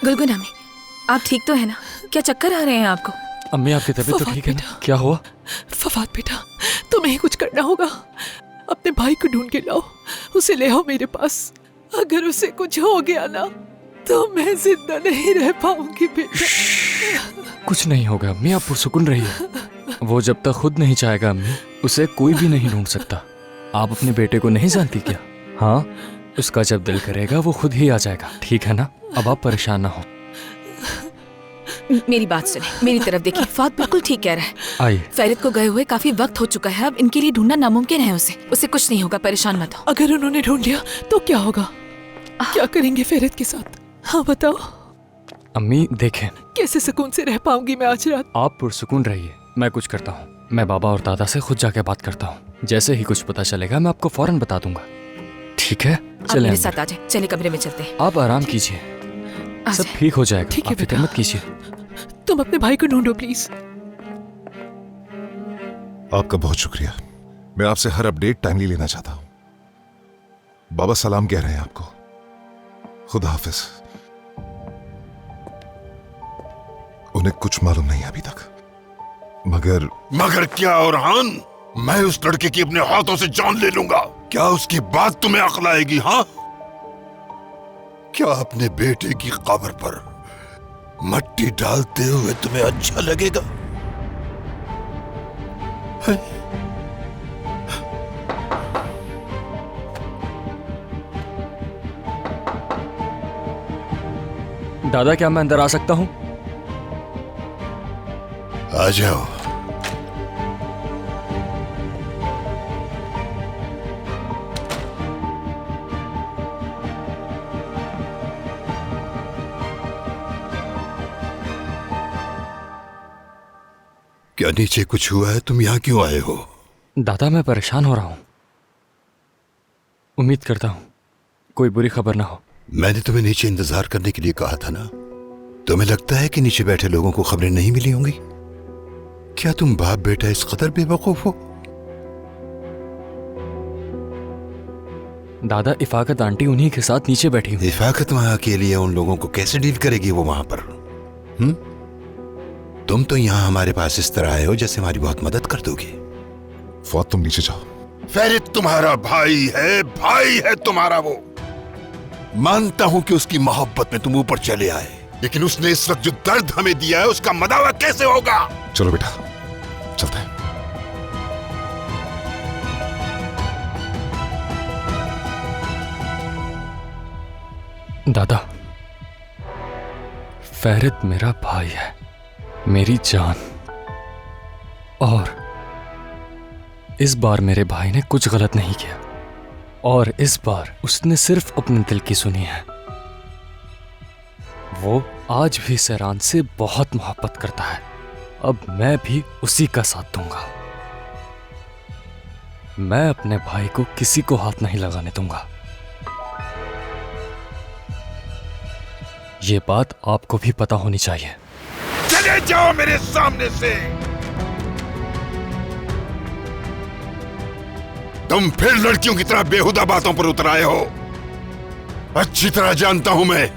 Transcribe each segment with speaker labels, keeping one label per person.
Speaker 1: गुलगुन अम्मी, आप ठीक तो है ना? क्या चक्कर आ रहे हैं आपको?
Speaker 2: अम्मी आपकी तबीयत तो ठीक है ना? क्या हुआ?
Speaker 3: फवाद बेटा, तुम्हें ही कुछ करना होगा। अपने भाई को ढूंढ के लाओ, उसे ले आओ मेरे पास। अगर उसे कुछ हो गया ना तो मैं जिंदा नहीं रह पाऊंगी बेटा।
Speaker 2: कुछ नहीं होगा अम्मी, आप पुरसुकून रहिए। वो जब तक खुद नहीं चाहेगा अम्मी, उसे कोई भी नहीं ढूंढ सकता। आप अपने बेटे को नहीं जानती क्या? हाँ, उसका जब दिल करेगा वो खुद ही आ जाएगा, ठीक है ना? अब आप परेशान ना हो।
Speaker 1: मेरी बात सुने, मेरी तरफ देखिए। फवाद बिल्कुल ठीक कह रहा है।
Speaker 2: आइए।
Speaker 1: फेरित को गए हुए काफी वक्त हो चुका है, अब इनके लिए ढूंढना नामुमकिन है। उसे कुछ नहीं होगा, परेशान मत हो।
Speaker 3: अगर उन्होंने ढूंढ लिया तो क्या होगा? क्या करेंगे फेरित के साथ? हाँ बताओ।
Speaker 2: अम्मी देखें,
Speaker 3: कैसे सुकून से रह पाऊंगी मैं आज रात?
Speaker 2: आप पुरसुकून रहिए, मैं कुछ करता हूँ। मैं बाबा और दादा से खुद जाके बात करता हूँ। जैसे ही कुछ पता चलेगा मैं आपको फौरन बता दूंगा, ठीक है?
Speaker 1: आप मेरे साथ आ जाए, चलिए कमरे में चलते हैं।
Speaker 2: आप आराम कीजिए, सब ठीक हो जाएगा।
Speaker 3: ठीक है
Speaker 2: आप फिक्र मत कीजिए।
Speaker 3: तुम अपने भाई को ढूंढो प्लीज।
Speaker 4: आपका बहुत शुक्रिया। मैं आपसे हर अपडेट टाइमली लेना चाहता हूं। बाबा सलाम कह रहे हैं आपको। खुदा हाफिज। उन्हें कुछ मालूम नहीं है अभी तक,
Speaker 5: मगर क्या औरहान, मैं उस लड़के की अपने हाथों से जान ले लूंगा। क्या उसके बाद तुम्हें अक्ल आएगी? हाँ, क्या अपने बेटे की कब्र पर मट्टी डालते हुए तुम्हें अच्छा लगेगा?
Speaker 2: दादा, क्या मैं अंदर आ सकता हूँ?
Speaker 5: आ जाओ। क्या नीचे कुछ हुआ है? तुम यहाँ क्यों आए हो?
Speaker 2: दादा, मैं परेशान हो रहा हूँ। उम्मीद करता हूँ कोई बुरी खबर ना हो।
Speaker 5: मैंने तुम्हें नीचे इंतजार करने के लिए कहा था ना। तुम्हें लगता है कि नीचे बैठे लोगों को खबरें नहीं मिली होंगी? क्या तुम बाप बेटा इस कदर बेवकूफ हो?
Speaker 2: दादा, इफाकत आंटी उन्हीं के साथ नीचे बैठी हुई।
Speaker 5: इफाकत वहां अकेली है, उन लोगों को कैसे डील करेगी वो वहां पर? तुम तो यहाँ हमारे पास इस तरह आए हो जैसे हमारी बहुत मदद कर दोगे।
Speaker 4: फौत, तुम नीचे जाओ।
Speaker 5: फेरित तुम्हारा भाई है तुम्हारा वो। मानता हूं कि उसकी मोहब्बत में तुम ऊपर चले आए, लेकिन उसने इस वक्त जो दर्द हमें दिया है उसका मदावा कैसे होगा?
Speaker 4: चलो बेटा, चलते हैं।
Speaker 2: दादा, फेरित मेरा भाई है, मेरी जान। और इस बार मेरे भाई ने कुछ गलत नहीं किया, और इस बार उसने सिर्फ अपने दिल की सुनी है। वो आज भी सहरान से बहुत मोहब्बत करता है। अब मैं भी उसी का साथ दूंगा। मैं अपने भाई को किसी को हाथ नहीं लगाने दूंगा। ये बात आपको भी पता होनी चाहिए।
Speaker 5: चले जाओ मेरे सामने से। तुम फिर लड़कियों की तरह बेहुदा बातों पर उतर आए हो। अच्छी तरह जानता हूं मैं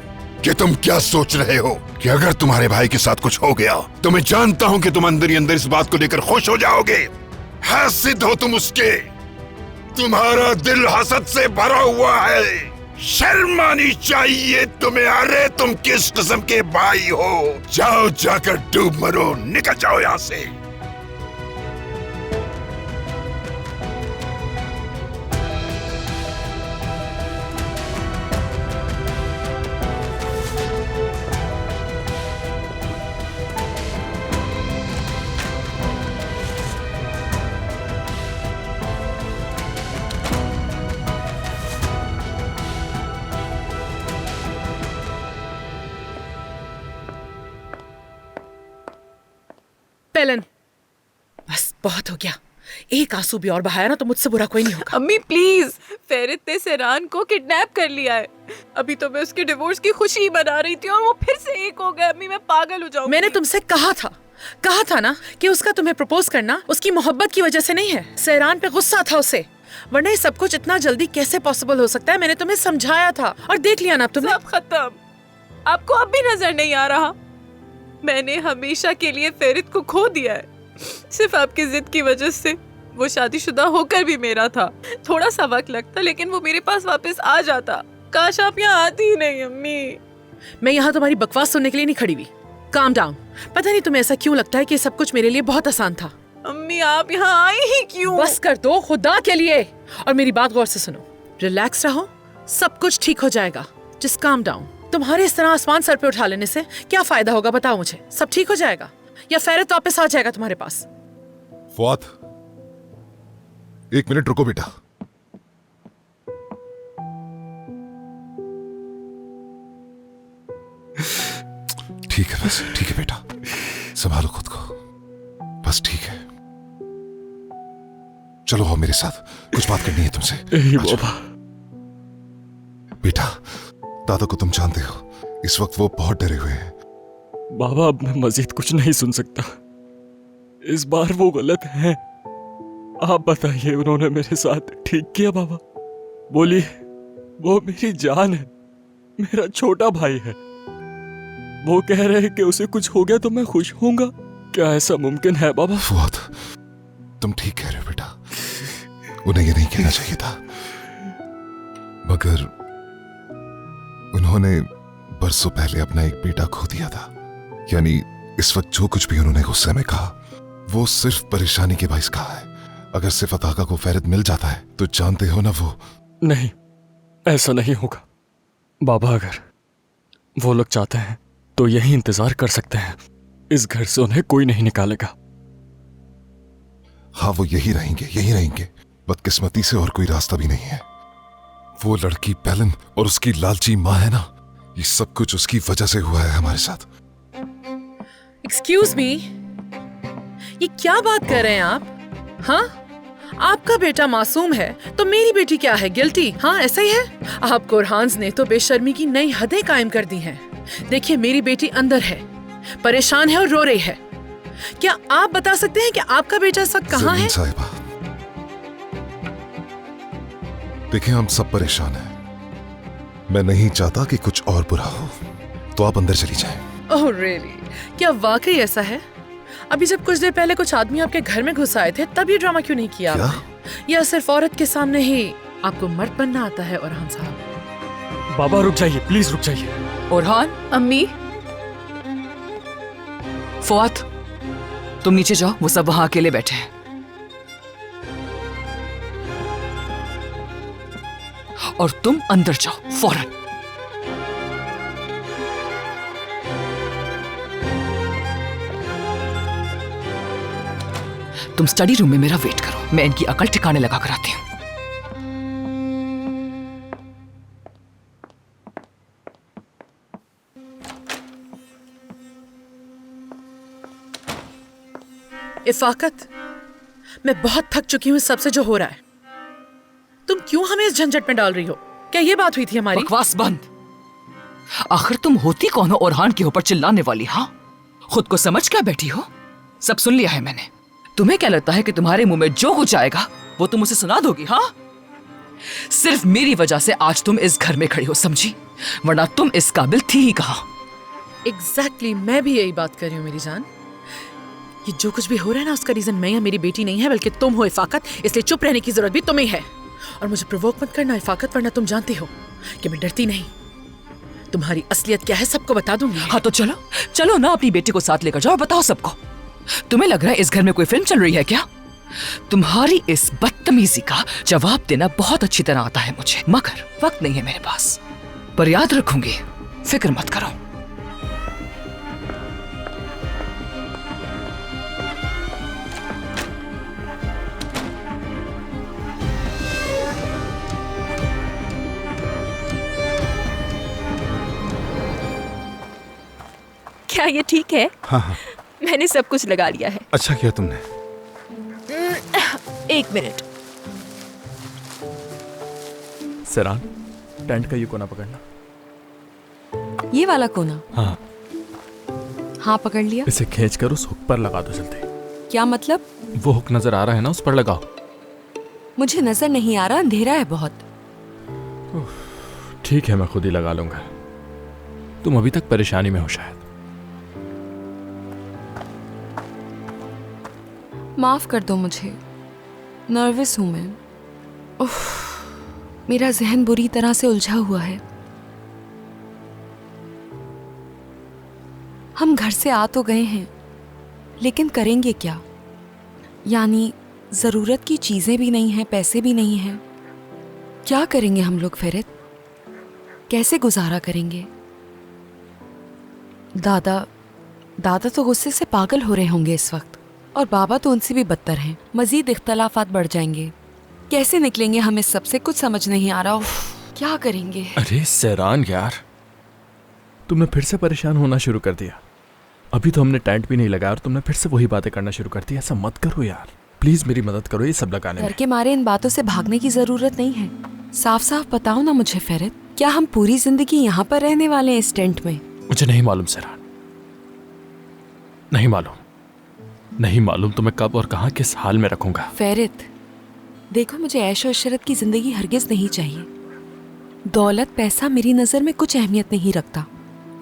Speaker 5: कि तुम क्या सोच रहे हो कि अगर तुम्हारे भाई के साथ कुछ हो गया तो मैं जानता हूं कि तुम अंदर ही अंदर इस बात को लेकर खुश हो जाओगे। हासिद हो तुम उसके। तुम्हारा दिल हसद से भरा हुआ है। शर्म आनी चाहिए तुम्हें। अरे तुम किस किस्म के भाई हो? जाओ, जाकर डूब मरो। निकल जाओ यहां से।
Speaker 3: पेलन, बस बहुत हो गया। एक आंसू भी और बहाया ना तो मुझसे बुरा कोई नहीं होगा।
Speaker 6: अम्मी प्लीज, फेरित ने सहरान को किडनैप कर लिया है। अभी तो मैं उसके डिवोर्स की खुशी मना रही थी और वो फिर से एक हो गया। अम्मी मैं पागल हो जाऊंगी।
Speaker 3: मैंने तुमसे कहा था ना कि उसका तुम्हें प्रपोज करना उसकी मोहब्बत की वजह से नहीं है। सहरान पे गुस्सा था उसे, वरना ये सब कुछ इतना जल्दी कैसे पॉसिबल हो सकता है? मैंने तुम्हें समझाया था और देख लिया ना अब तुमने।
Speaker 6: सब खत्म। आपको अब भी नजर नहीं आ रहा? मैंने हमेशा के लिए फेरित को खो दिया है, सिर्फ आपकी जिद की वजह से। वो शादीशुदा होकर भी मेरा था। थोड़ा सा वक्त लगता, लेकिन वो मेरे पास वापस आ जाता। काश आप यहाँ आती ही नहीं अम्मी।
Speaker 3: मैं यहाँ तुम्हारी बकवास सुनने के लिए नहीं खड़ी हुई। Calm down. पता नहीं तुम्हें ऐसा क्यों लगता है कि सब कुछ मेरे लिए बहुत आसान था।
Speaker 6: अम्मी आप यहाँ आई ही क्यों?
Speaker 3: बस कर दो खुदा के लिए, और मेरी बात गौर से सुनो। रिलैक्स रहो, सब कुछ ठीक हो जाएगा। Just calm down. तुम्हारे इस तरह आसमान सर पे उठा लेने से क्या फायदा होगा बताओ मुझे? सब ठीक हो जाएगा या फेरित वापस आ जाएगा तुम्हारे पास?
Speaker 4: फुआद, 1 मिनट रुको बेटा। ठीक है, बस ठीक है बेटा, संभालो खुद को, बस ठीक है। चलो आओ मेरे साथ, कुछ बात करनी है तुमसे।
Speaker 2: बाबा।
Speaker 4: बेटा, दादा को तुम जानते हो, इस वक्त वो बहुत डरे हुए हैं।
Speaker 2: बाबा अब मैं मजीद कुछ नहीं सुन सकता। इस बार वो गलत है। आप बताइए, उन्होंने मेरे साथ ठीक किया? बाबा बोलिए, वो मेरी जान है, मेरा छोटा भाई है। वो कह रहे हैं कि उसे कुछ हो गया तो मैं खुश होऊंगा। क्या ऐसा मुमकिन है बाबा?
Speaker 4: फुआद, तुम ठीक कह रहे हो बेटा, उन्हें ये नहीं कहना चाहिए था, मगर उन्होंने बरसों पहले अपना एक बेटा खो दिया था। यानी इस वक्त जो कुछ भी उन्होंने गुस्से में कहा, वो सिर्फ परेशानी के बाइस कहा है। अगर सिफत आका को फेरित मिल जाता है तो जानते हो ना वो।
Speaker 2: नहीं, ऐसा नहीं होगा बाबा। अगर वो लोग चाहते हैं तो यही इंतजार कर सकते हैं। इस घर से उन्हें कोई नहीं निकालेगा।
Speaker 4: हाँ, वो यही रहेंगे। बदकिस्मती से और कोई रास्ता भी नहीं है। वो लड़की पेलन और उसकी लालची माँ है ना, ये सब कुछ उसकी वजह से हुआ है हमारे साथ।
Speaker 3: एक्सक्यूज मी, ये क्या बात कर रहे हैं आप? हाँ, आपका बेटा मासूम है तो मेरी बेटी क्या है, गिल्टी? हाँ, ऐसा ही है। आपको और हांस ने तो बेशर्मी की नई हदें कायम कर दी हैं। देखिए, मेरी बेटी अंदर है, परेशान है और रो रही है। क्या आप बता सकते हैं कि आपका बेटा इस वक्त कहाँ है?
Speaker 4: साहिबा, देखिए हम सब परेशान हैं। मैं नहीं चाहता कि कुछ और बुरा हो, तो आप अंदर चली जाएं।
Speaker 3: Oh really? क्या वाकई ऐसा है? अभी जब कुछ देर पहले कुछ आदमी आपके घर में घुस आए थे, तब ये ड्रामा क्यों नहीं किया आपने? या सिर्फ औरत के सामने ही आपको मर्द बनना आता है? ओरहान साहब।
Speaker 2: बाबा रुक जाइए, प्लीज रुक जाइए।
Speaker 1: ओरहान,
Speaker 6: अम्मी,
Speaker 1: फुआद, तुम नीचे जाओ, वो सब वहां अकेले बैठे हैं। और तुम अंदर जाओ फौरन। तुम स्टडी रूम में मेरा वेट करो, मैं इनकी अकल ठिकाने लगा कर आती हूं।
Speaker 3: इफाकत, मैं बहुत थक चुकी हूँ इस सबसे जो हो रहा है। तुम क्यों हमें इस झंझट में डाल रही हो? क्या ये बात हुई थी हमारी?
Speaker 1: बकवास बंद। आखिर तुम होती कौन हो ओरहान के ऊपर चिल्लाने वाली? हाँ, खुद को समझ क्या बैठी हो? सब सुन लिया है मैंने। तुम्हें क्या लगता है कि तुम्हारे मुंह में जो कुछ आएगा वो तुम उसे सुना दोगी? हाँ, सिर्फ मेरी वजह से आज तुम इस घर में खड़ी हो, समझी? वरना तुम इस काबिल थी ही कहाँ।
Speaker 3: एग्जैक्टली, मैं भी यही बात कर रही हूँ मेरी जान। ये जो कुछ भी हो रहा है ना, उसका रीजन मैं या मेरी बेटी नहीं है, बल्कि तुम हो इफाकत। इसलिए चुप रहने की जरूरत भी तुम्हें है। और मुझे प्रोवोक मत करना इफाकत, वरना तुम जानती हो कि मैं डरती नहीं। तुम्हारी असलियत क्या है सबको बता दूंगी।
Speaker 1: हाँ तो चलो चलो ना, अपनी बेटी को साथ लेकर जाओ और बताओ सबको। तुम्हें लग रहा है इस घर में कोई फिल्म चल रही है क्या? तुम्हारी इस बदतमीजी का जवाब देना बहुत अच्छी तरह आता है मुझे, मगर वक्त नहीं है मेरे पास। पर याद रखूंगी, फिक्र मत करो।
Speaker 6: क्या ये ठीक है?
Speaker 7: हाँ हाँ,
Speaker 6: मैंने सब कुछ लगा लिया है।
Speaker 7: अच्छा किया तुमने।
Speaker 6: 1 मिनट।
Speaker 2: सरान, टेंट का ये कोना पकड़ना।
Speaker 8: ये वाला कोना?
Speaker 2: हाँ,
Speaker 8: हाँ पकड़ लिया।
Speaker 2: इसे खींच कर उस हुक पर लगा दो जल्दी।
Speaker 8: क्या मतलब?
Speaker 2: वो हुक नजर आ रहा है ना, उस पर लगाओ।
Speaker 8: मुझे नजर नहीं आ रहा, अंधेरा है बहुत।
Speaker 2: ठीक है, मैं खुद ही लगा लूंगा। तुम अभी तक परेशानी में हो शायद।
Speaker 8: माफ कर दो मुझे, नर्वस हूं मैं। उफ, मेरा जहन बुरी तरह से उलझा हुआ है। हम घर से आ तो गए हैं, लेकिन करेंगे क्या? यानी जरूरत की चीजें भी नहीं हैं, पैसे भी नहीं हैं। क्या करेंगे हम लोग फेरित? कैसे गुजारा करेंगे? दादा तो गुस्से से पागल हो रहे होंगे इस वक्त, और बाबा तो उनसे भी बदतर हैं। मजीद इख्तलाफात बढ़ जाएंगे। कैसे निकलेंगे हम इस सब से? कुछ समझ नहीं आ रहा। उफ, क्या करेंगे?
Speaker 2: अरे सैरान यार, तुमने फिर से परेशान होना शुरू कर दिया। अभी तो हमने टेंट भी नहीं लगाया और तुमने फिर से वही बातें करना शुरू कर दी। ऐसा मत करो यार, प्लीज मेरी मदद करो ये सब लगाने
Speaker 8: डर
Speaker 2: में।
Speaker 8: के मारे इन बातों से भागने की जरूरत नहीं है। साफ साफ बताओ ना मुझे फेरित, क्या हम पूरी जिंदगी यहाँ पर रहने वाले हैं इस टेंट में?
Speaker 2: मुझे नहीं मालूम सैरान, नहीं मालूम तुम्हें कब और कहाँ किस हाल में रखूंगा।
Speaker 8: फेरित देखो, मुझे ऐशो इशरत की जिंदगी हरगिज नहीं चाहिए। दौलत पैसा मेरी नजर में कुछ अहमियत नहीं रखता।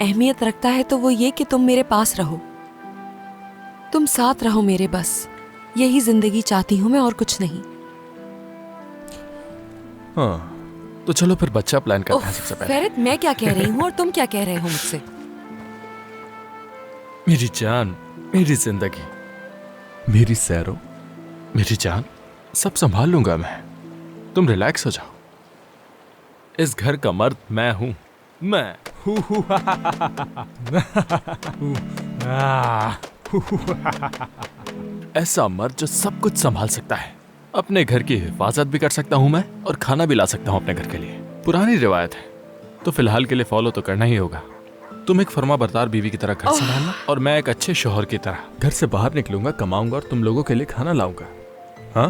Speaker 8: अहमियत रखता है तो वो ये कि तुम मेरे पास रहो, तुम साथ रहो मेरे, बस यही जिंदगी चाहती हूं मैं, और कुछ नहीं।
Speaker 2: हाँ तो चलो फिर बच्चा प्लान करते हैं सबसे पहले।
Speaker 8: फेरित मैं क्या कह रही हूँ और तुम क्या कह रहे हो मुझसे?
Speaker 2: मेरी जान, मेरी जिंदगी, मेरी सैरो, मेरी जान, सब संभाल लूंगा मैं। तुम रिलैक्स हो जाओ। इस घर का मर्द मैं हूं, मैं ऐसा मर्द जो सब कुछ संभाल सकता है। अपने घर की हिफाजत भी कर सकता हूं मैं, और खाना भी ला सकता हूं अपने घर के लिए। पुरानी रिवायत है तो फिलहाल के लिए फॉलो तो करना ही होगा। तुम एक फर्माबरदार बीवी की तरह घर संभालना, और मैं एक अच्छे शौहर की तरह घर से बाहर निकलूंगा, कमाऊंगा और तुम लोगों के लिए खाना लाऊंगा। हाँ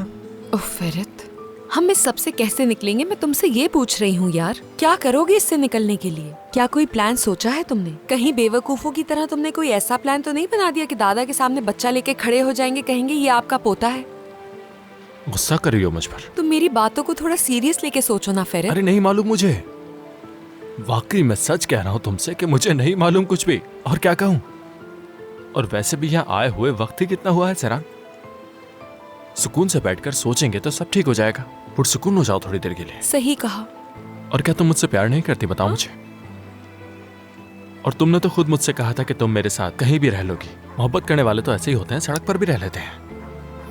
Speaker 8: ओह फेरित, हम इस सब से कैसे निकलेंगे? मैं तुमसे ये पूछ रही हूँ यार, क्या करोगे इससे निकलने के लिए? क्या कोई प्लान सोचा है तुमने? कहीं बेवकूफों की तरह तुमने कोई ऐसा प्लान तो नहीं बना दिया कि दादा के सामने बच्चा लेके खड़े हो जाएंगे, कहेंगे ये आपका पोता है?
Speaker 2: गुस्सा कर रही हो मुझ पर?
Speaker 8: तुम मेरी बातों को थोड़ा सीरियस लेके सोचो ना फेरित।
Speaker 2: अरे नहीं मालूम मुझे, वाकई मैं सच कह रहा हूँ तुमसे कि मुझे नहीं मालूम कुछ भी, और क्या कहूँ। और वैसे भी यहाँ आए हुए वक्त ही कितना हुआ है सैरान। सुकून से बैठकर सोचेंगे तो सब ठीक हो जाएगा। पुरसुकून हो जाओ थोड़ी देर के लिए।
Speaker 8: सही कहा।
Speaker 2: और क्या तुम मुझसे प्यार नहीं करती, बताओ मुझे? और तुमने तो खुद मुझसे कहा था कि तुम मेरे साथ कहीं भी रह लोगी। मोहब्बत करने वाले तो ऐसे ही होते हैं, सड़क पर भी रह लेते हैं।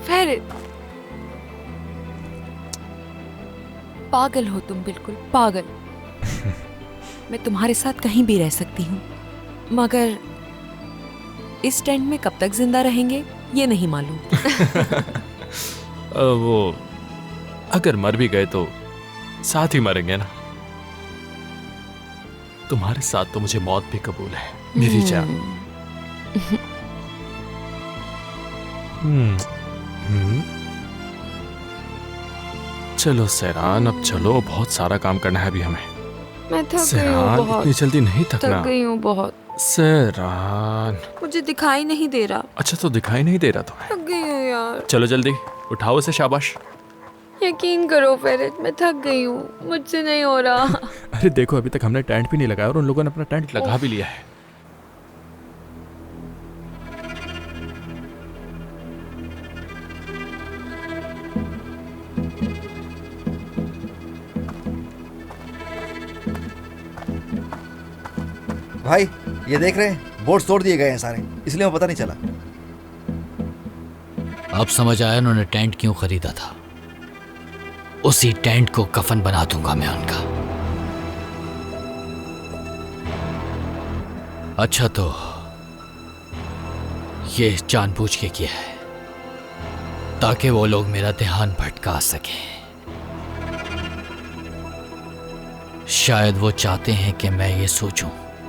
Speaker 8: फेरित पागल हो तुम, बिल्कुल पागल। मैं तुम्हारे साथ कहीं भी रह सकती हूँ, मगर इस टेंट में कब तक जिंदा रहेंगे ये नहीं मालूम।
Speaker 2: वो अगर मर भी गए तो साथ ही मरेंगे ना। तुम्हारे साथ तो मुझे मौत भी कबूल है मेरी जान। चलो सैरान, अब चलो, बहुत सारा काम करना है अभी हमें।
Speaker 8: मैं थक गई हूँ
Speaker 2: सैरान,
Speaker 8: बहुत।
Speaker 2: इतनी जल्दी नहीं थकना।
Speaker 8: थक गई हूँ बहुत।
Speaker 2: सैरान,
Speaker 8: मुझे दिखाई नहीं दे रहा।
Speaker 2: अच्छा तो दिखाई नहीं दे रहा तुम्हें?
Speaker 8: थक गई हूँ यार।
Speaker 2: चलो जल्दी उठाओ इसे, शाबाश।
Speaker 8: यकीन करो फेरित, मैं थक गई हूँ, मुझसे नहीं हो रहा।
Speaker 2: अरे देखो, अभी तक हमने टेंट भी नहीं लगाया और उन लोगों ने अपना टेंट लगा भी लिया है।
Speaker 7: भाई ये देख रहे हैं, बोर्ड तोड़ दिए गए हैं सारे, इसलिए वो पता नहीं चला।
Speaker 9: अब समझ आया उन्होंने टेंट क्यों खरीदा था। उसी टेंट को कफन बना दूंगा मैं उनका। अच्छा तो ये जानबूझ के किया है ताकि वो लोग मेरा ध्यान भटका सकें। शायद वो चाहते हैं कि मैं ये सोचूं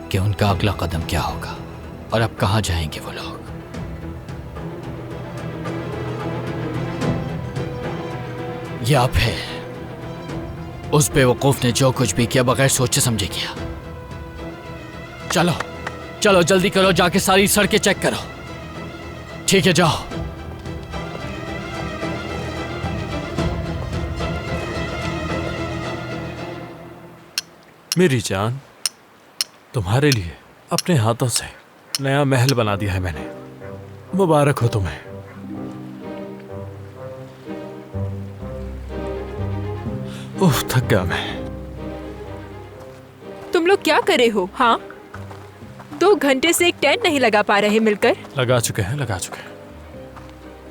Speaker 9: कि उनका अगला कदम क्या होगा और अब कहां जाएंगे वो लोग। या फिर उस बेवकूफ ने जो कुछ भी किया बगैर सोचे समझे किया। चलो चलो जल्दी करो, जाके सारी सड़कें चेक करो। ठीक है जाओ।
Speaker 2: मेरी जान, तुम्हारे लिए अपने हाथों से नया महल बना दिया है मैंने। मुबारक हो तुम्हें। उफ, थक गया मैं।
Speaker 10: तुम लोग क्या कर रहे हो? हाँ, 2 घंटे से एक टेंट नहीं लगा पा रहे मिलकर।
Speaker 2: लगा चुके हैं।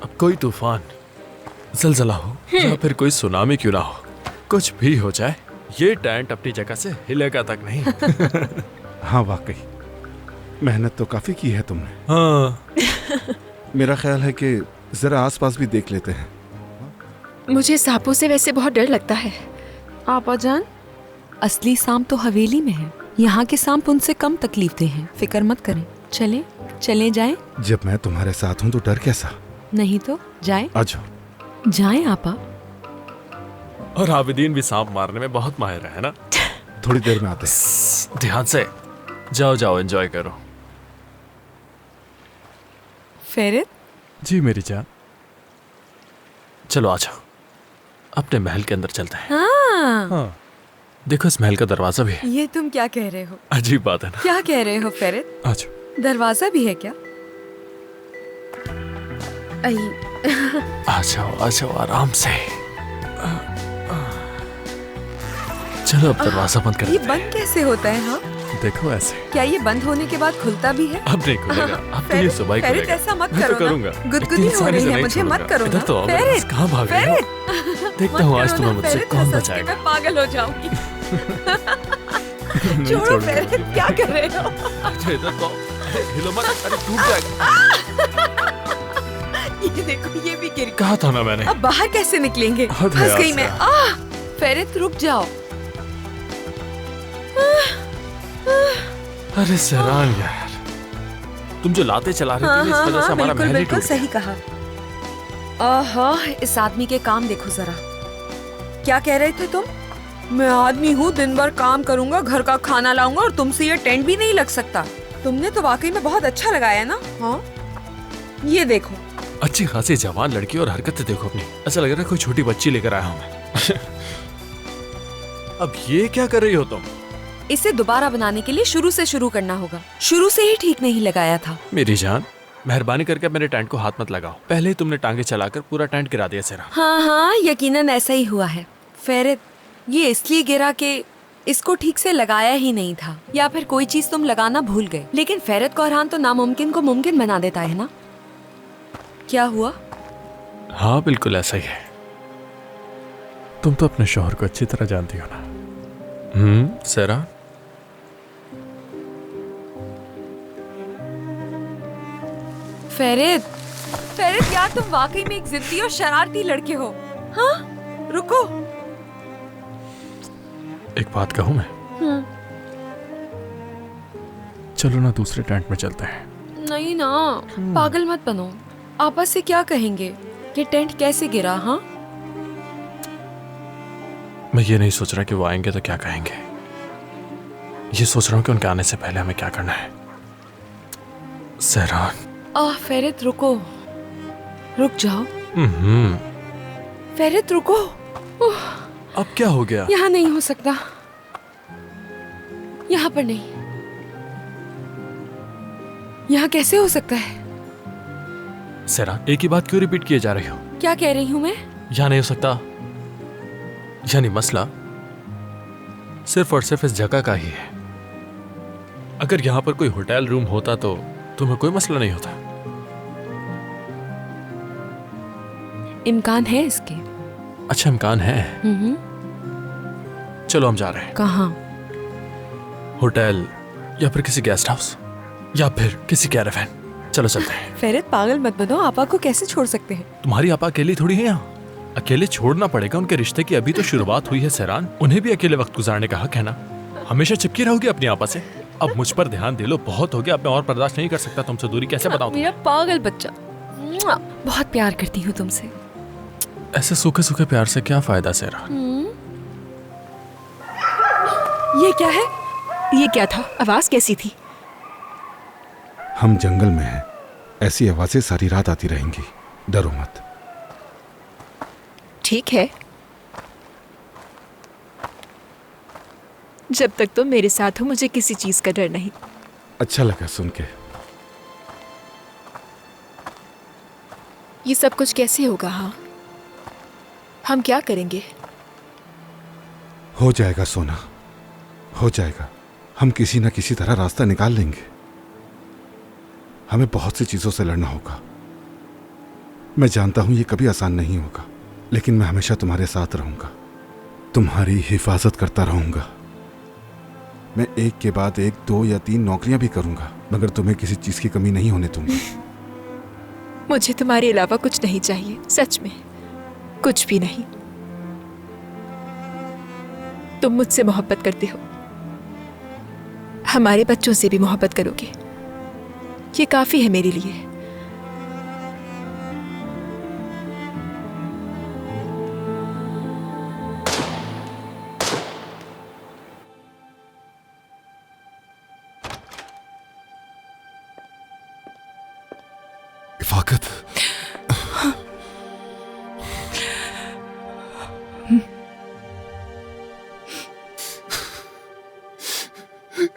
Speaker 2: अब कोई तूफान, जलजला हो या फिर कोई सुनामी क्यों ना हो, कुछ भी हो जाए, ये टेंट अपनी जगह से हिलेगा तक नहीं।
Speaker 5: हाँ वाकई मेहनत तो काफी की है तुमने।
Speaker 2: हाँ,
Speaker 5: मेरा ख्याल है कि जरा आसपास भी देख लेते हैं।
Speaker 10: मुझे सांपों से वैसे बहुत डर लगता है।
Speaker 8: आपा जान, असली सांप तो हवेली में है। यहाँ के सांप उनसे कम तकलीफ हैं। फिक्र मत करें। चले जाएं।
Speaker 5: जब मैं तुम्हारे साथ हूँ तो डर कैसा?
Speaker 8: नहीं तो जाएं।
Speaker 5: आ जाओ।
Speaker 8: जाएं आपा।
Speaker 2: और आबिदीन भी सांप मारने में बहुत माहिर है ना?
Speaker 5: थोड़ी देर में आते हैं।
Speaker 2: ध्यान से जाओ, एंजॉय करो।
Speaker 8: फेरित?
Speaker 2: जी मेरी जान। चलो आ जाओ, अपने महल के अंदर चलते हैं।
Speaker 8: हाँ।
Speaker 2: देखो इस महल का दरवाजा भी है।
Speaker 8: ये तुम क्या कह रहे हो?
Speaker 2: अजीब बात है ना?
Speaker 8: क्या कह रहे हो फेरित?
Speaker 2: आ जाओ।
Speaker 8: दरवाजा भी है क्या?
Speaker 2: आ जाओ आराम से। चलो अब दरवाजा बंद कर
Speaker 8: ये
Speaker 2: देते हैं।
Speaker 8: बंद कैसे होता है? हाँ,
Speaker 2: देखो ऐसे।
Speaker 8: क्या ये बंद होने के बाद खुलता भी है?
Speaker 2: अब नहीं खुलेगा, अब तो ये सुबह ही
Speaker 8: फेरित,
Speaker 2: खुलेगा।
Speaker 8: ऐसा मत
Speaker 2: मैं
Speaker 8: करो
Speaker 2: तो करूंगा।
Speaker 8: ना। गुदगुदी हो रही है, मुझे मत करो
Speaker 2: इधर
Speaker 8: ना।
Speaker 2: तो आओ मेरे
Speaker 8: फेरित,
Speaker 2: पास। कहाँ भाग रहे हो?
Speaker 8: फेरित,
Speaker 2: देखता हूँ आज
Speaker 8: मत
Speaker 2: तुम्हें
Speaker 8: करो ना,
Speaker 2: मुझसे
Speaker 8: फेरित,
Speaker 2: कौन
Speaker 8: मैं
Speaker 2: बचाएगा।
Speaker 8: मैं पागल हो जाऊंगी।
Speaker 2: नहीं
Speaker 8: छोड़ो
Speaker 2: छोड़ूंगा।
Speaker 8: फेरित, क्या कर रहे हो?
Speaker 2: अच्छा इधर तो हिलो मत, अरे टूट जाएगा।
Speaker 8: ये देखो, ये भी गिर गया।
Speaker 2: कहा था ना मैंने।
Speaker 8: अब बाहर कैसे निकलेंगे?
Speaker 2: हद है
Speaker 8: फंस गई
Speaker 2: यार
Speaker 8: मैं। फेरित रुक जाओ।
Speaker 2: अरे सहरान यार, तुम जो लाते चला रहे थे इस वजह से हमारा महल ही
Speaker 8: बिल्कुल
Speaker 2: टूट
Speaker 8: सही कहा। आहा, इस आदमी के काम देखो जरा। क्या कह रहे थे तुम? मैं आदमी हूँ, दिन भर काम करूंगा, घर का खाना लाऊंगा और तुमसे ये टेंट भी नहीं लग सकता। तुमने तो वाकई में बहुत अच्छा लगाया ना। हाँ, ये देखो।
Speaker 2: अच्छी खासी जवान लड़की और हरकतें देखो अपनी, ऐसा लग रहा है कोई छोटी बच्ची लेकर आया हूँ मैं। अब ये क्या कर रही हो तुम?
Speaker 8: इसे दोबारा बनाने के लिए शुरू से शुरू करना होगा। शुरू से ही ठीक नहीं लगाया था।
Speaker 2: मेरी जान, मेहरबानी करके मेरे टेंट को हाथ मत लगाओ। पहले ही तुमने टांगे चलाकर पूरा टेंट गिरा दिया सेरा।
Speaker 8: हाँ, यकीनन ऐसा ही हुआ है। फेरित, ये इसलिए गिरा कि इसको ठीक से लगाया ही नहीं था, या फिर कोई चीज तुम लगाना भूल गए। लेकिन फेरित कौरहान तो नामुमकिन को मुमकिन बना देता है ना। क्या हुआ?
Speaker 2: हाँ बिल्कुल ऐसा ही है। तुम तो अपने शौहर को अच्छी तरह जानती हो ना। सेरा,
Speaker 8: फेरित, यार तुम वाकई में एक जिद्दी और शरारती लड़के हो। हाँ, रुको।
Speaker 2: एक बात कहूँ मैं? चलो ना दूसरे टेंट में चलते हैं।
Speaker 8: नहीं ना, पागल मत बनो। आपस से क्या कहेंगे? ये टेंट कैसे गिरा? हाँ,
Speaker 2: मैं ये नहीं सोच रहा कि वो आएंगे तो क्या कहेंगे। ये सोच रहा हूँ कि उनके आने से पहले हमें क्या करना है। सहरान।
Speaker 8: फेरित रुको, रुक जाओ। फेरित रुको।
Speaker 2: अब क्या हो गया?
Speaker 8: यहाँ नहीं हो सकता, यहाँ पर नहीं। यहाँ कैसे हो सकता है?
Speaker 2: सहरान, एक ही बात क्यों रिपीट किए जा रही हो?
Speaker 8: क्या कह रही हूँ मैं?
Speaker 2: यहाँ नहीं हो सकता, यानी मसला सिर्फ और सिर्फ इस जगह का ही है। अगर यहाँ पर कोई होटल रूम होता तो तुम्हें कोई मसला नहीं होता।
Speaker 8: इम्कान है इसके।
Speaker 2: अच्छा इम्कान है। चलो हम जा रहे हैं।
Speaker 8: कहाँ?
Speaker 2: होटल या फिर किसी गेस्ट हाउस या फिर किसी कैरावैन। चलो चलते हैं।
Speaker 8: फेरित पागल मत बनो, आपा को कैसे छोड़ सकते हैं?
Speaker 2: तुम्हारी आपा अकेली थोड़ी है यहाँ, अकेले छोड़ना पड़ेगा। उनके रिश्ते की अभी तो शुरुआत हुई है सहरान, उन्हें भी अकेले वक्त गुजारने का हक है ना। हमेशा चिपकी रहोगी अपनी आपा से। अब मुझ पर ध्यान दे लो, बहुत हो गया। अब मैं और बर्दाश्त नहीं कर सकता तुमसे दूरी। कैसे बताऊं?
Speaker 8: मेरा पागल बच्चा, बहुत प्यार करती हूँ तुमसे।
Speaker 2: ऐसे सूखे सूखे प्यार से क्या फायदा सहरान?
Speaker 8: ये क्या है?
Speaker 10: ये क्या था? आवाज कैसी थी?
Speaker 5: हम जंगल में हैं, ऐसी आवाजें सारी रात आती रहेंगी। डरो मत।
Speaker 10: ठीक है, जब तक तुम मेरे साथ हो मुझे किसी चीज का डर नहीं।
Speaker 11: अच्छा लगा सुन के।
Speaker 10: ये सब कुछ कैसे होगा? हाँ, हम क्या करेंगे?
Speaker 11: हो जाएगा सोना, हो जाएगा। हम किसी ना किसी तरह रास्ता निकाल लेंगे। हमें बहुत सी चीजों से लड़ना होगा। मैं जानता हूं ये कभी आसान नहीं होगा, लेकिन मैं हमेशा तुम्हारे साथ रहूंगा, तुम्हारी हिफाजत करता रहूंगा। मैं एक के बाद एक 2 या 3 नौकरियां भी करूंगा, मगर तुम्हें किसी चीज की कमी नहीं होने दूंगा।
Speaker 10: मुझे तुम्हारे अलावा कुछ नहीं चाहिए, सच में कुछ भी नहीं। तुम मुझसे मोहब्बत करते हो, हमारे बच्चों से भी मोहब्बत करोगे, ये काफी है मेरे लिए।
Speaker 4: इफाकत,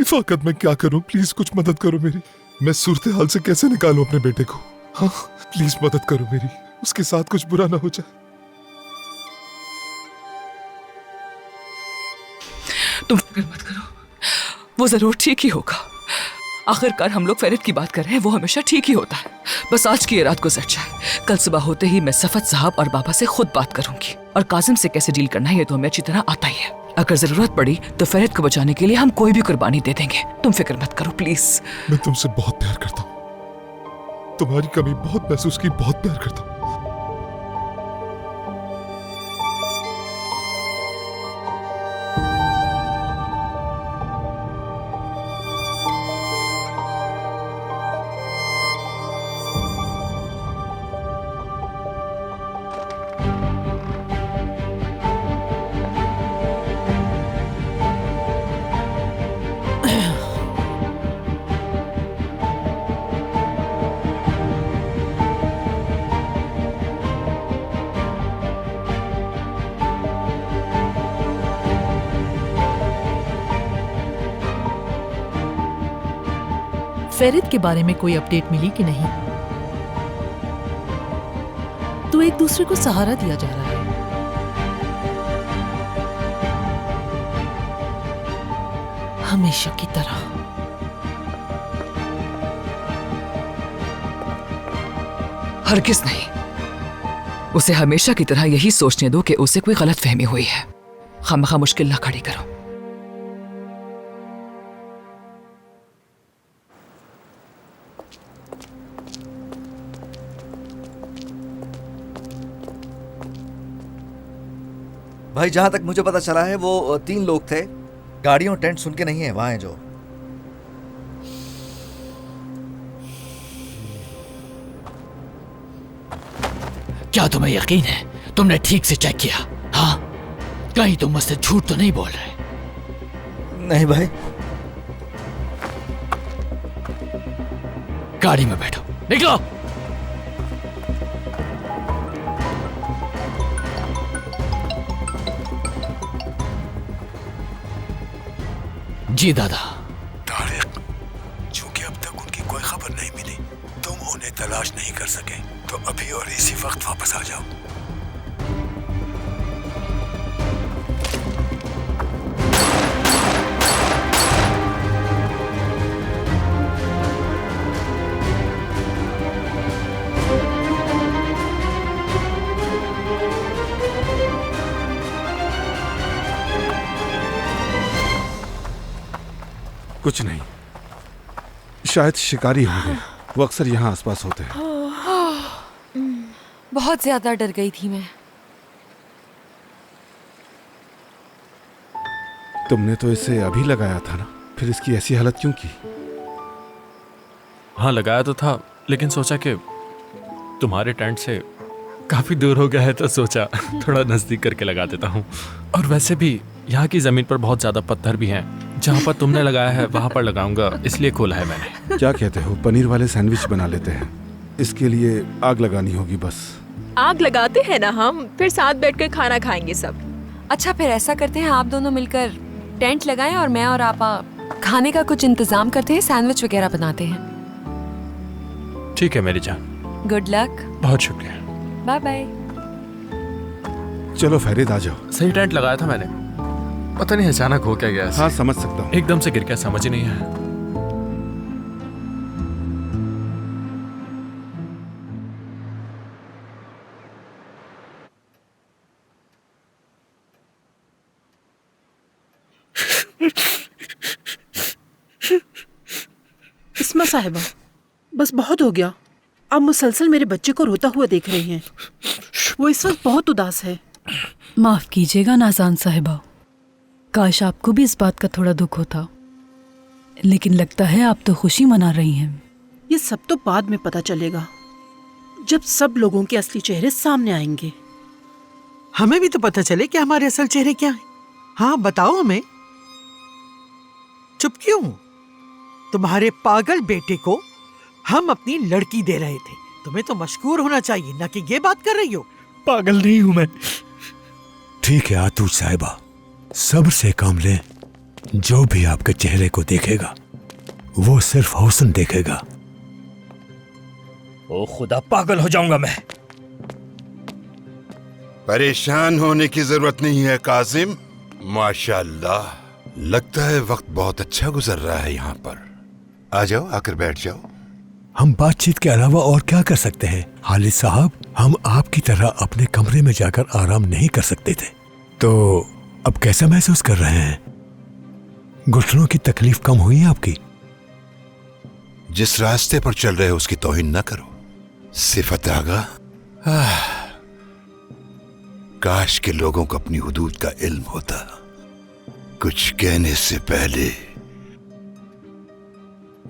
Speaker 4: इफाकत मैं क्या करूं? प्लीज कुछ मदद करो मेरी। मैं सूरत हाल से कैसे निकालूं अपने बेटे को? हाँ प्लीज मदद करो मेरी, उसके साथ कुछ बुरा ना हो जाए।
Speaker 1: तुम फिक्र मत करो, वो जरूर ठीक ही होगा। आखिरकार हम लोग फेरित की बात कर रहे हैं, वो हमेशा ठीक ही होता है। बस आज की ये रात गुजर जाए, कल सुबह होते ही मैं सफद साहब और बाबा से खुद बात करूंगी। और काजिम से कैसे डील करना है ये तो हमें अच्छी तरह आता ही है। अगर जरूरत पड़ी तो फेरित को बचाने के लिए हम कोई भी कुर्बानी दे देंगे। तुम फिक्र मत करो प्लीज।
Speaker 4: मैं तुमसे बहुत प्यार करता हूँ, तुम्हारी कमी बहुत महसूस की, बहुत प्यार करता हूँ।
Speaker 3: फेरित के बारे में कोई अपडेट मिली कि नहीं? तो एक दूसरे को सहारा दिया जा रहा है। हमेशा की तरह।
Speaker 1: हरगिज नहीं, उसे हमेशा की तरह यही सोचने दो कि उसे कोई गलत फहमी हुई है। खामखा मुश्किल ना खड़ी करो।
Speaker 7: भाई जहां तक मुझे पता चला है वो 3 लोग थे। गाड़ियों टेंट सुन के नहीं है, वहां है जो।
Speaker 9: क्या तुम्हें यकीन है तुमने ठीक से चेक किया? हाँ, कहीं तुम मुझसे झूठ तो नहीं बोल रहे?
Speaker 7: नहीं भाई।
Speaker 9: गाड़ी में बैठो, निकलो। जी दादा।
Speaker 5: तारिक, चूंकि अब तक उनकी कोई खबर नहीं मिली, तुम उन्हें तलाश नहीं कर सके, तो अभी और इसी वक्त वापस आ जाओ।
Speaker 11: कुछ नहीं, शायद शिकारी होंगे, वो अक्सर यहाँ आसपास होते हैं।
Speaker 8: बहुत ज्यादा डर गई थी मैं।
Speaker 11: तुमने तो इसे अभी लगाया था ना, फिर इसकी ऐसी हालत क्यों की?
Speaker 2: हाँ लगाया तो था, लेकिन सोचा कि तुम्हारे टेंट से काफी दूर हो गया है तो सोचा थोड़ा नजदीक करके लगा देता हूँ। और वैसे भी यहाँ की जमीन पर बहुत ज्यादा पत्थर भी हैं, जहाँ पर तुमने लगाया है वहां पर लगाऊंगा, इसलिए खोला है मैंने।
Speaker 11: क्या कहते हो, पनीर वाले सैंडविच बना लेते हैं, इसके लिए आग लगानी होगी बस।
Speaker 10: आग लगाते हैं ना हम, फिर साथ बैठकर खाना खाएंगे सब।
Speaker 8: अच्छा फिर ऐसा करते हैं, आप दोनों मिलकर टेंट लगाएं और मैं और आपा खाने का कुछ इंतजाम करते हैं, सैंडविच वगैरह बनाते हैं।
Speaker 2: ठीक है मेरी जान,
Speaker 8: गुड लक।
Speaker 2: बहुत शुक्रिया।
Speaker 8: Bye bye.
Speaker 11: चलो फरीद आ जाओ।
Speaker 2: सही टेंट लगाया था मैंने, पता नहीं अचानक हो क्या गया।
Speaker 11: हाँ समझ सकता हूँ।
Speaker 2: एकदम से गिर गया, समझ ही नहीं आया।
Speaker 12: इस्मा साहिबा, बस बहुत हो गया। आप मुसलसल मेरे बच्चे को रोता हुआ देख रही हैं। वो इस वक्त बहुत उदास है।
Speaker 13: माफ कीजिएगा नाज़ान साहिबा, काश आपको भी इस बात का थोड़ा दुख होता, लेकिन लगता है आप तो खुशी मना रही हैं।
Speaker 12: ये सब तो बाद में पता चलेगा, जब सब लोगों के असली चेहरे सामने आएंगे।
Speaker 3: हमें भी तो पता चले कि हमारे असल चेहरे क्या हैं। हाँ बताओ हमें। चुप क्यों? तुम्हारे पागल बेटे को हम अपनी लड़की दे रहे थे। तुम्हें तो मशकूर होना चाहिए, न कि ये बात कर रही हो।
Speaker 2: पागल नहीं हूं मैं।
Speaker 14: ठीक है आतूश साहिबा, सब्र से काम लें। जो भी आपके चेहरे को देखेगा वो सिर्फ हुस्न देखेगा।
Speaker 15: ओ खुदा, पागल हो जाऊंगा मैं।
Speaker 5: परेशान होने की जरूरत नहीं है काजिम। माशाल्लाह, लगता है वक्त बहुत अच्छा गुजर रहा है यहाँ पर। आ जाओ, आकर बैठ जाओ।
Speaker 14: हम बातचीत के अलावा और क्या कर सकते हैं खालिद साहब? हम आपकी तरह अपने कमरे में जाकर आराम नहीं कर सकते थे, तो अब कैसा महसूस कर रहे हैं? घुटनों की तकलीफ कम हुई है आपकी?
Speaker 5: जिस रास्ते पर चल रहे हो उसकी तौहीन न करो। सिफत आगा, काश के लोगों को अपनी हुदूद का इल्म होता। कुछ कहने से पहले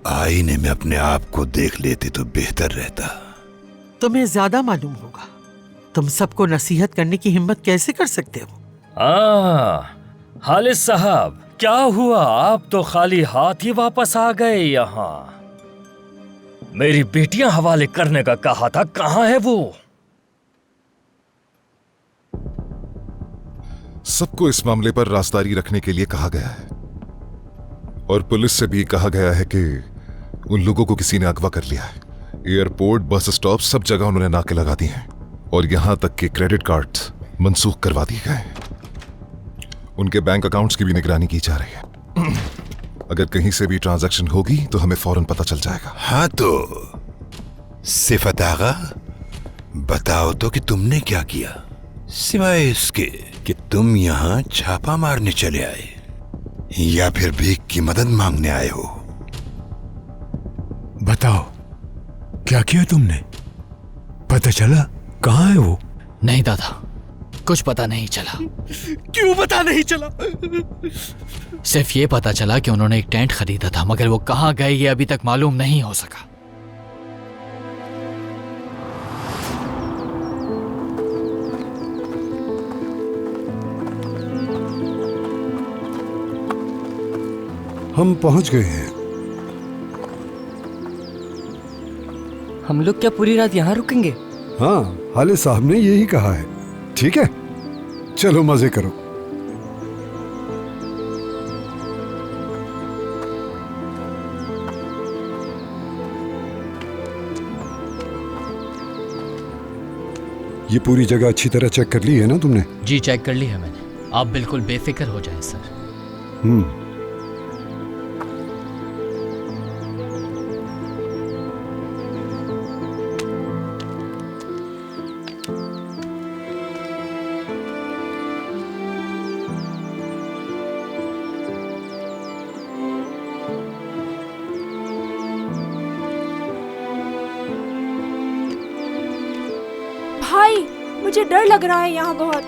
Speaker 5: आईने में अपने आप को देख लेते तो बेहतर रहता।
Speaker 3: तुम्हें ज्यादा मालूम होगा। तुम सबको नसीहत करने की हिम्मत कैसे कर सकते हो?
Speaker 15: खालिद साहब, क्या हुआ? आप तो खाली हाथ ही वापस आ गए यहाँ। मेरी बेटियां हवाले करने का कहा था, कहाँ है वो?
Speaker 4: सबको इस मामले पर राजदारी रखने के लिए कहा गया है और पुलिस से भी कहा गया है कि उन लोगों को किसी ने अगवा कर लिया है। एयरपोर्ट, बस स्टॉप, सब जगह उन्होंने नाके लगा दी हैं और यहां तक कि क्रेडिट कार्ड मंसूख करवा दिए गए। उनके बैंक अकाउंट्स की भी निगरानी की जा रही है। अगर कहीं से भी ट्रांजैक्शन होगी तो हमें फौरन पता चल जाएगा।
Speaker 5: हाँ तो सिफत आगा, बताओ तो कि तुमने क्या किया, सिवाय इसके कि तुम यहाँ छापा मारने चले आए या फिर भीख की मदद मांगने आए हो?
Speaker 14: बताओ क्या किया तुमने? पता चला कहाँ है वो?
Speaker 9: नहीं दादा, कुछ पता नहीं चला।
Speaker 3: क्यों पता नहीं चला?
Speaker 9: सिर्फ ये पता चला कि उन्होंने एक टेंट खरीदा था, मगर वो कहाँ गए ये अभी तक मालूम नहीं हो सका।
Speaker 11: हम पहुंच गए हैं।
Speaker 16: हम लोग क्या पूरी रात यहाँ रुकेंगे?
Speaker 11: हाँ, खालिद साहब ने यही कहा है। ठीक है, चलो मजे करो। ये पूरी जगह अच्छी तरह चेक कर ली है ना तुमने?
Speaker 9: जी चेक कर ली है मैंने। आप बिल्कुल बेफिक्र हो जाएं सर।
Speaker 10: भाई, मुझे डर लग रहा है यहाँ बहुत।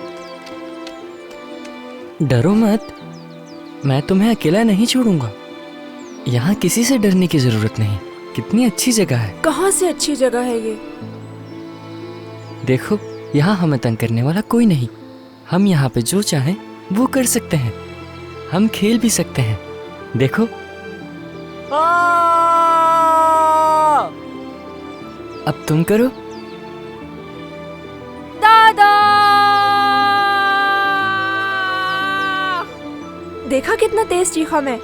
Speaker 16: डरो मत, मैं तुम्हें अकेला नहीं छोड़ूंगा। यहाँ किसी से डरने की जरूरत नहीं। कितनी अच्छी जगह है।
Speaker 10: कहाँ से अच्छी जगह है ये?
Speaker 16: देखो, यहाँ हमें तंग करने वाला कोई नहीं। हम यहाँ पे जो चाहें वो कर सकते हैं। हम खेल भी सकते हैं। देखो, अब तुम करो।
Speaker 10: दादा! देखा कितना तेज चीखा मैं।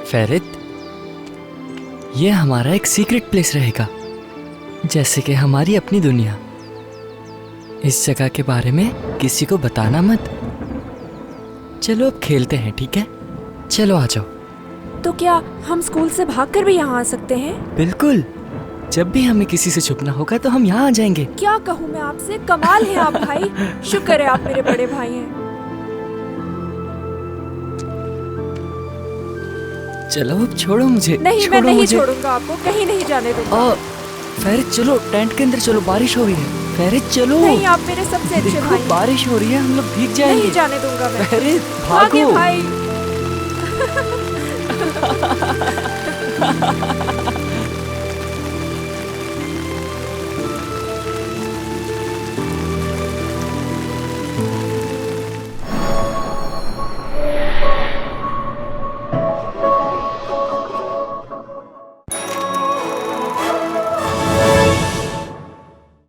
Speaker 16: फेरित, ये हमारा एक सीक्रेट प्लेस रहेगा, जैसे कि हमारी अपनी दुनिया। इस जगह के बारे में किसी को बताना मत। चलो अब खेलते हैं, ठीक है? चलो आ जाओ।
Speaker 10: तो क्या हम स्कूल से भागकर भी यहाँ आ सकते हैं?
Speaker 16: बिल्कुल, जब भी हमें किसी से छुपना होगा तो हम यहाँ आ जाएंगे।
Speaker 10: क्या कहूँ मैं आपसे, कमाल है आप भाई। शुक्र है आप मेरे बड़े भाई हैं।
Speaker 16: चलो अब छोड़ो मुझे।
Speaker 10: नहीं, मैं नहीं छोड़ूंगा आपको, कहीं नहीं जाने दूंगा।
Speaker 16: फेरित चलो, टेंट के अंदर चलो, बारिश हो रही है। फेरित चलो।
Speaker 10: नहीं, आप मेरे सबसे अच्छे भाई।
Speaker 16: बारिश हो रही है, हम लोग भीग जाएंगे।
Speaker 10: नहीं जाने दूंगा मैं।
Speaker 16: फेरित
Speaker 10: भागो
Speaker 16: भागो।
Speaker 10: भाई।